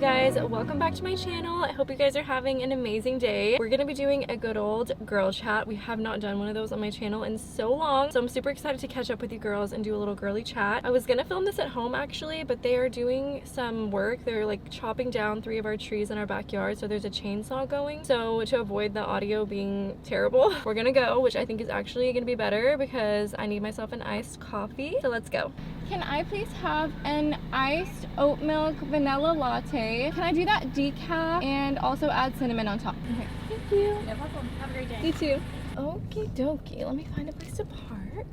guys, welcome back to my channel. I hope you guys are having an amazing day. We're gonna be doing a good old girl chat. We have not done one of those on my channel in so long, so I'm super excited to catch up with you girls and do a little girly chat. I was gonna film this at home actually, but they are doing some work. They're like chopping down 3 of our trees in our backyard, so there's a chainsaw going. So to avoid the audio being terrible, we're gonna go, which I think is actually gonna be better because I need myself an iced coffee. So let's go. Can I please have an iced oat milk vanilla latte? Can I do that decaf and also add cinnamon on top? Okay. Thank you. No problem. Have a great day. You too. Okie dokie. Let me find a place to park.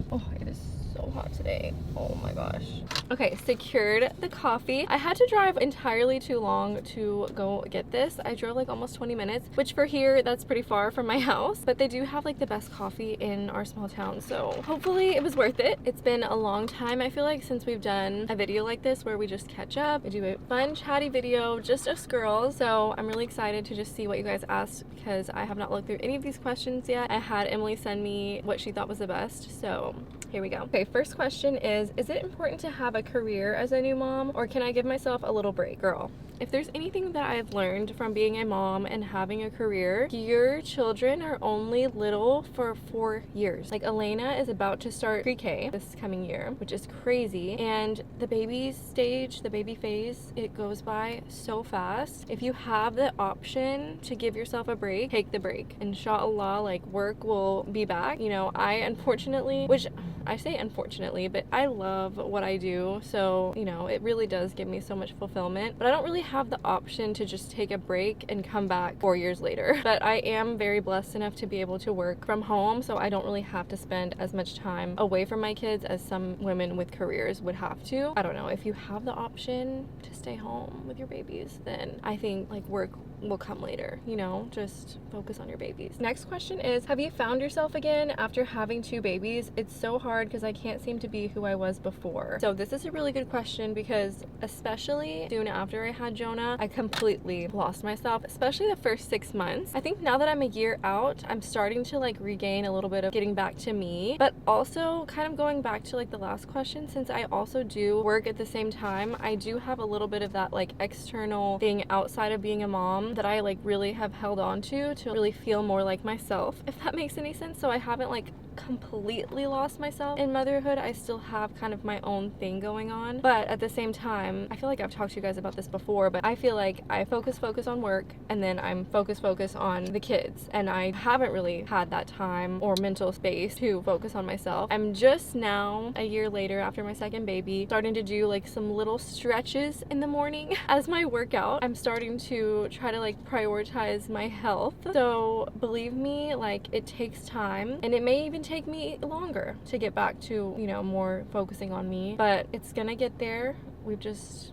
Oh, it is so hot today. Oh my gosh. Okay, secured the coffee. I had to drive entirely too long to go get this. I drove like almost 20 minutes, which for here, that's pretty far from my house, but they do have like the best coffee in our small town. So hopefully it was worth it. It's been a long time, I feel like, since we've done a video like this where we just catch up. I do a fun chatty video, just us girls. So I'm really excited to just see what you guys asked because I have not looked through any of these questions yet. I had Emily send me what she thought was the best. So here we go. Okay, first question is it important to have a career as a new mom, or can I give myself a little break? Girl, if there's anything that I've learned from being a mom and having a career, your children are only little for 4 years. Like Elena is about to start pre-K this coming year, which is crazy. And the baby stage, the baby phase, it goes by so fast. If you have the option to give yourself a break, take the break. Inshallah, like work will be back. You know, I unfortunately, which I say unfortunately, but I love what I do. So, you know, it really does give me so much fulfillment, but I don't really have the option to just take a break and come back 4 years later. But I am very blessed enough to be able to work from home, so I don't really have to spend as much time away from my kids as some women with careers would have to. I don't know, if you have the option to stay home with your babies, then I think like work will come later, you know, just focus on your babies. Next question is, have you found yourself again after having 2 babies? It's so hard because I can't seem to be who I was before. So this is a really good question because especially soon after I had Jonah, I completely lost myself, especially the first 6 months. I think now that I'm a year out, I'm starting to like regain a little bit of getting back to me, but also kind of going back to like the last question, since I also do work at the same time, I do have a little bit of that like external thing outside of being a mom that I like really have held on to really feel more like myself, if that makes any sense. So I haven't like completely lost myself in motherhood. I still have kind of my own thing going on, but at the same time, I feel like I've talked to you guys about this before, but I feel like I focus on work and then I'm focus on the kids, and I haven't really had that time or mental space to focus on myself. I'm just now, a year later after my second baby, starting to do like some little stretches in the morning as my workout. I'm starting to try to like prioritize my health. So believe me, like it takes time, and it may even take me longer to get back to, you know, more focusing on me, but it's gonna get there. We've just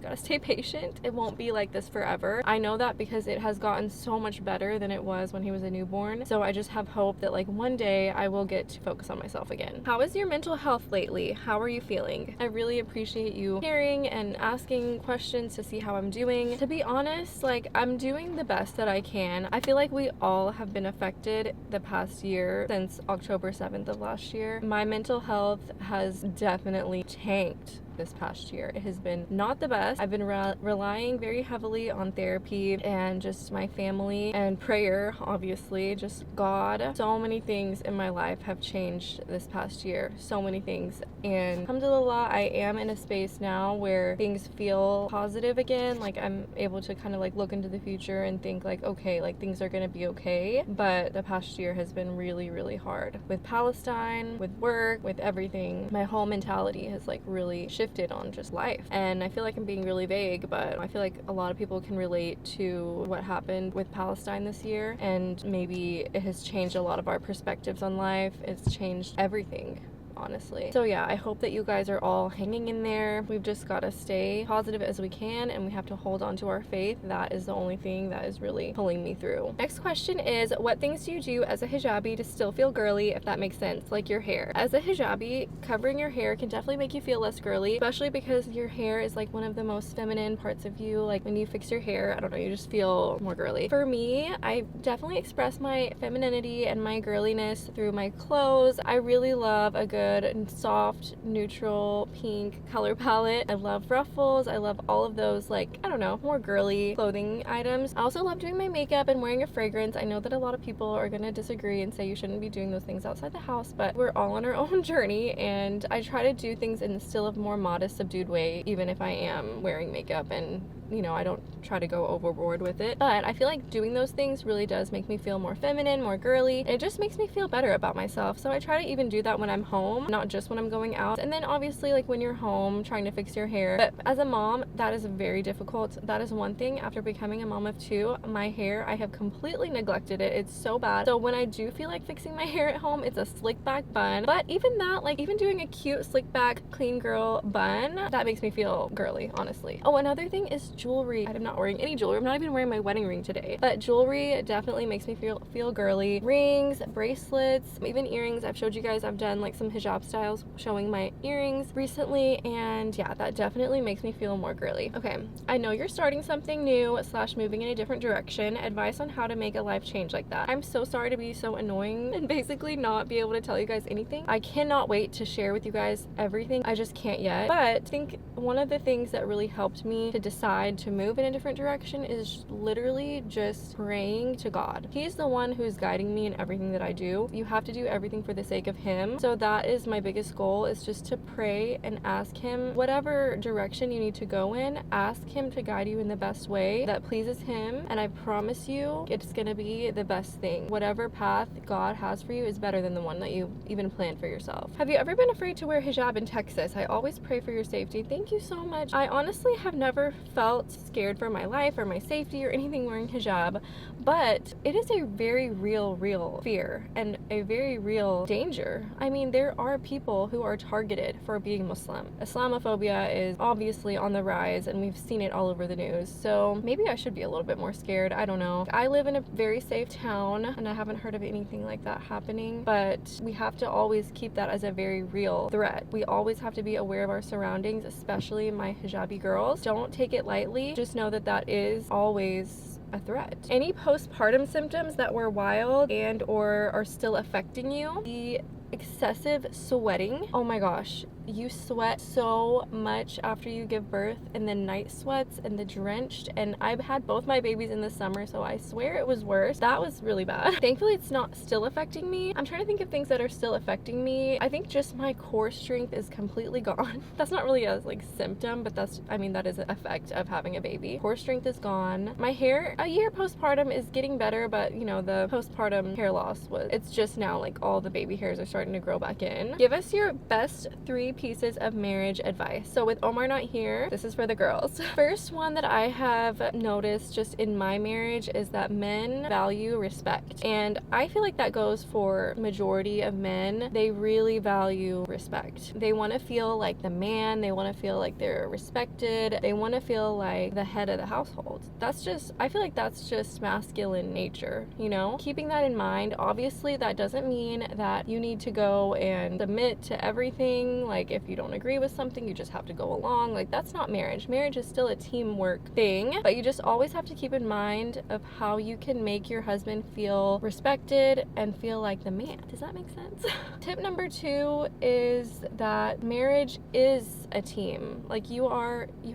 gotta stay patient. It won't be like this forever. I know that because it has gotten so much better than it was when he was a newborn. So I just have hope that like one day I will get to focus on myself again. How is your mental health lately? How are you feeling? I really appreciate you caring and asking questions to see how I'm doing. To be honest, like I'm doing the best that I can. I feel like we all have been affected the past year since October 7th of last year. My mental health has definitely tanked this past year. It has been not the best. I've been relying very heavily on therapy and just my family and prayer, obviously, just God. So many things in my life have changed this past year. So many things. And alhamdulillah, I am in a space now where things feel positive again. Like I'm able to kind of like look into the future and think like, okay, like things are gonna be okay. But the past year has been really, really hard. With Palestine, with work, with everything, my whole mentality has like really shifted on just life. And I feel like I'm being really vague, but I feel like a lot of people can relate to what happened with Palestine this year, and maybe it has changed a lot of our perspectives on life. It's changed everything, honestly. So yeah, I hope that you guys are all hanging in there. We've just got to stay positive as we can, and we have to hold on to our faith. That is the only thing that is really pulling me through. Next question is, what things do you do as a hijabi to still feel girly, if that makes sense, like your hair? As a hijabi, covering your hair can definitely make you feel less girly, especially because your hair is like one of the most feminine parts of you. Like when you fix your hair, I don't know, you just feel more girly. For me, I definitely express my femininity and my girliness through my clothes. I really love a good good and soft, neutral, pink color palette. I love ruffles. I love all of those, like, I don't know, more girly clothing items. I also love doing my makeup and wearing a fragrance. I know that a lot of people are gonna disagree and say you shouldn't be doing those things outside the house, but we're all on our own journey, and I try to do things in still a more modest, subdued way, even if I am wearing makeup, and you know, I don't try to go overboard with it. But I feel like doing those things really does make me feel more feminine, more girly, and it just makes me feel better about myself. So I try to even do that when I'm home, not just when I'm going out. And then obviously, like when you're home trying to fix your hair. But as a mom, that is very difficult. That is one thing. After becoming a mom of 2, my hair, I have completely neglected it. It's so bad. So when I do feel like fixing my hair at home, it's a slick back bun. But even that, like even doing a cute slick back clean girl bun, that makes me feel girly, honestly. Oh, another thing is jewelry. I'm not wearing any jewelry. I'm not even wearing my wedding ring today. But jewelry definitely makes me feel girly. Rings, bracelets, even earrings. I've showed you guys, I've done like some hijab styles showing my earrings recently, and yeah, that definitely makes me feel more girly. Okay, I know you're starting something new / moving in a different direction. Advice on how to make a life change like that. I'm so sorry to be so annoying and basically not be able to tell you guys anything. I cannot wait to share with you guys everything. I just can't yet. But I think one of the things that really helped me to decide to move in a different direction is literally just praying to God. He's the one who's guiding me in everything that I do. You have to do everything for the sake of him. So that is my biggest goal, is just to pray and ask him whatever direction you need to go in, ask him to guide you in the best way that pleases him, and I promise you it's gonna be the best thing. Whatever path God has for you is better than the one that you even planned for yourself. Have you ever been afraid to wear hijab in Texas? I always pray for your safety. Thank you so much. I honestly have never felt scared for my life or my safety or anything wearing hijab, but it is a very real fear and a very real danger. I mean, there are people who are targeted for being Muslim. Islamophobia is obviously on the rise, and we've seen it all over the news. So maybe I should be a little bit more scared. I don't know. I live in a very safe town, and I haven't heard of anything like that happening, but we have to always keep that as a very real threat. We always have to be aware of our surroundings, especially my hijabi girls. Don't take it lightly. Just know that that is always a threat. Any postpartum symptoms that were wild and or are still affecting you? The excessive sweating. Oh my gosh, you sweat so much after you give birth, and the night sweats and the drenched, and I've had both my babies in the summer, so I swear it was worse. That was really bad. Thankfully it's not still affecting me. I'm trying to think of things that are still affecting me. I think just my core strength is completely gone. That's not really a like symptom, but that's, I mean, that is an effect of having a baby. Core strength is gone. My hair, a year postpartum, is getting better, but you know, the postpartum hair loss it's just now like all the baby hairs are starting to grow back in. Give us your best 3 pieces of marriage advice. So with Omar not here, this is for the girls. First one that I have noticed just in my marriage is that men value respect. And I feel like that goes for majority of men. They really value respect. They want to feel like the man. They want to feel like they're respected. They want to feel like the head of the household. That's just, I feel like that's just masculine nature, you know? Keeping that in mind, obviously that doesn't mean that you need to go and submit to everything. Like if you don't agree with something, you just have to go along. Like that's not marriage. Marriage is still a teamwork thing, but you just always have to keep in mind of how you can make your husband feel respected and feel like the man. Does that make sense? Tip number 2 is that marriage is a team. Like you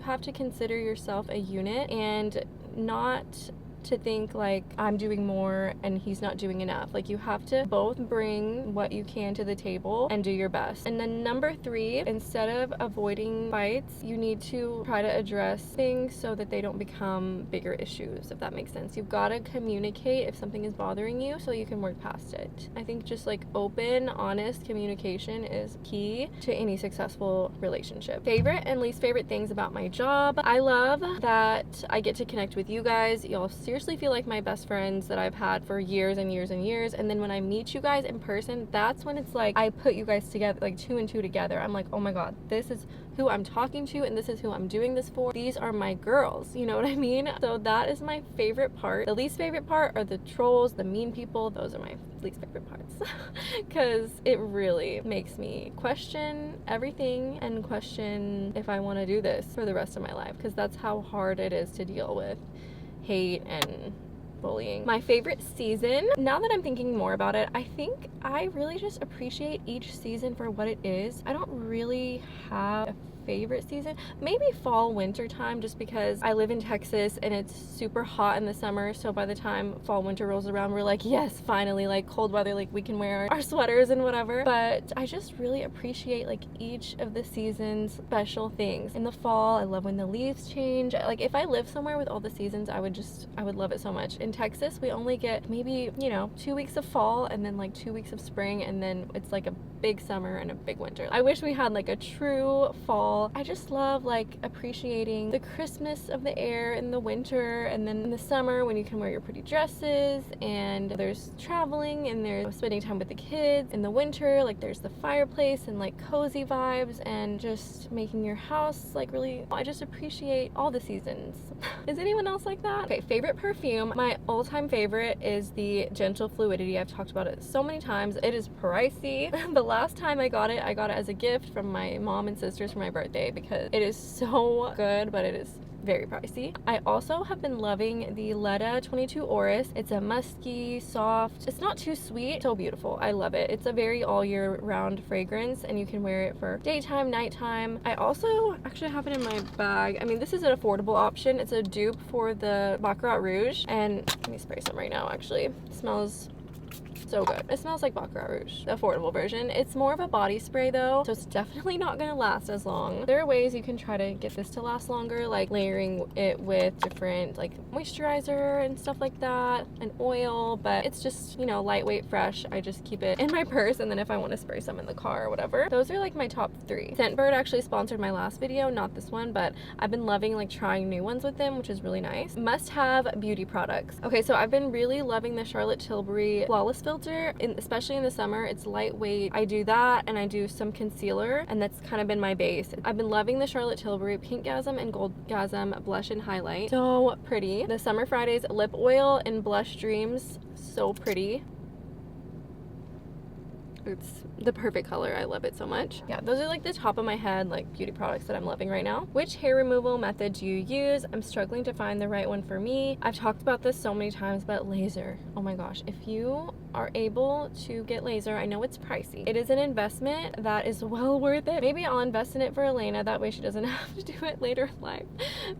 have to consider yourself a unit, and not to think like I'm doing more and he's not doing enough. Like you have to both bring what you can to the table and do your best. And then number 3, instead of avoiding fights, you need to try to address things so that they don't become bigger issues, if that makes sense. You've got to communicate if something is bothering you so you can work past it. I think just like open, honest communication is key to any successful relationship. Favorite and least favorite things about my job. I love that I get to connect with you guys. Y'all seriously feel like my best friends that I've had for years and years and years, and then when I meet you guys in person, that's when it's like I put you guys together, like 2 and 2 together. I'm like, oh my god, this is who I'm talking to and this is who I'm doing this for. These are my girls, you know what I mean? So that is my favorite part. The least favorite part are the trolls, the mean people. Those are my least favorite parts because it really makes me question everything and question if I want to do this for the rest of my life, because that's how hard it is to deal with hate and bullying. My favorite season, now that I'm thinking more about it, I think I really just appreciate each season for what it is. I don't really have a favorite season. Maybe fall winter time, just because I live in Texas and it's super hot in the summer, so by the time fall winter rolls around, we're like, yes, finally, like cold weather, like we can wear our sweaters and whatever. But I just really appreciate like each of the seasons special things. In the fall, I love when the leaves change. Like if I lived somewhere with all the seasons, I would love it so much. In Texas, we only get maybe, you know, 2 weeks of fall and then like 2 weeks of spring, and then it's like a big summer and a big winter. I wish we had like a true fall. I just love like appreciating the crispness of the air in the winter, and then in the summer when you can wear your pretty dresses and there's traveling and there's spending time with the kids. In the winter, like there's the fireplace and like cozy vibes and just making your house like really, I just appreciate all the seasons. Is anyone else like that? Okay, favorite perfume. My all-time favorite is the Gentle Fluidity. I've talked about it so many times. It is pricey. The last time I got it as a gift from my mom and sisters for my birthday because it is so good, but it is very pricey. I also have been loving the Leda 22 Oris. It's a musky, soft, it's not too sweet, so beautiful. I love it. It's a very all year round fragrance and you can wear it for daytime, nighttime. I also actually have it in my bag. I mean, this is an affordable option. It's a dupe for the Baccarat Rouge, and let me spray some right now actually. It smells so good. It smells like Baccarat Rouge, the affordable version. It's more of a body spray though, so it's definitely not gonna last as long. There are ways you can try to get this to last longer, like layering it with different like moisturizer and stuff like that, and oil, but it's just, you know, lightweight, fresh. I just keep it in my purse, and then if I want to spray some in the car or whatever. Those are like my top 3. Scentbird actually sponsored my last video, not this one, but I've been loving like trying new ones with them, which is really nice. Must have beauty products. Okay, so I've been really loving the Charlotte Tilbury Flawless Filter, especially in the summer. It's lightweight. I do that and I do some concealer, and that's kind of been my base. I've been loving the Charlotte Tilbury Pinkgasm and Goldgasm blush and highlight. So pretty. The Summer Fridays lip oil and blush dreams, so pretty. It's the perfect color. I love it so much. Yeah, those are like the top of my head like beauty products that I'm loving right now. Which hair removal method do you use? I'm struggling to find the right one for me. I've talked about this so many times, but laser. Oh my gosh, if you are able to get laser, I know it's pricey. It is an investment that is well worth it. Maybe I'll invest in it for Elena, that way she doesn't have to do it later in life.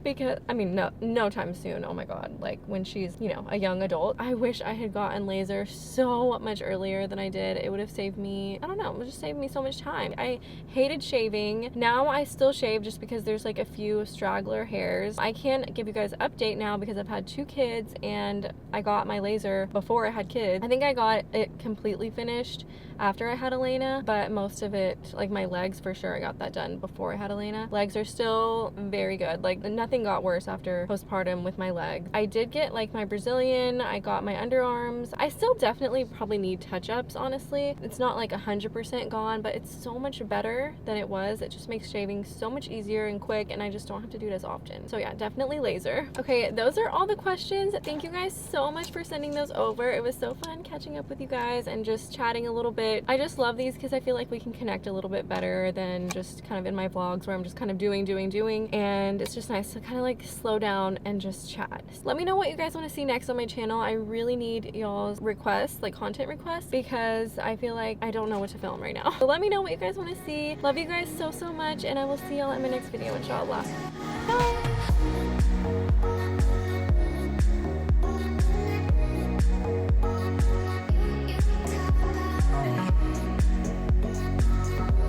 Because I mean, no time soon. Oh my god, like when she's, you know, a young adult. I wish I had gotten laser so much earlier than I did. It would have saved me, I don't know, it would just save me so much time. I hated shaving. Now I still shave just because there's like a few straggler hairs. I can give you guys an update now because I've had 2 kids and I got my laser before I had kids. I think I got it completely finished after I had Elena, but most of it, like my legs for sure, I got that done before I had Elena. Legs are still very good. Like nothing got worse after postpartum with my legs. I did get like my Brazilian, I got my underarms. I still definitely probably need touch-ups, honestly. It's not like 100% gone, but it's so much better than it was. It just makes shaving so much easier and quick, and I just don't have to do it as often. So yeah, definitely laser. Okay, those are all the questions. Thank you guys so much for sending those over. It was so fun catching up with you guys and just chatting a little bit. I just love these because I feel like we can connect a little bit better than just kind of in my vlogs where I'm just kind of doing, and it's just nice to kind of like slow down and just chat. So let me know what you guys want to see next on my channel. I really need y'all's requests, like content requests, because I feel like I don't know what to film right now. So let me know what you guys want to see. Love you guys so much, and I will see y'all in my next video, inshallah. Bye!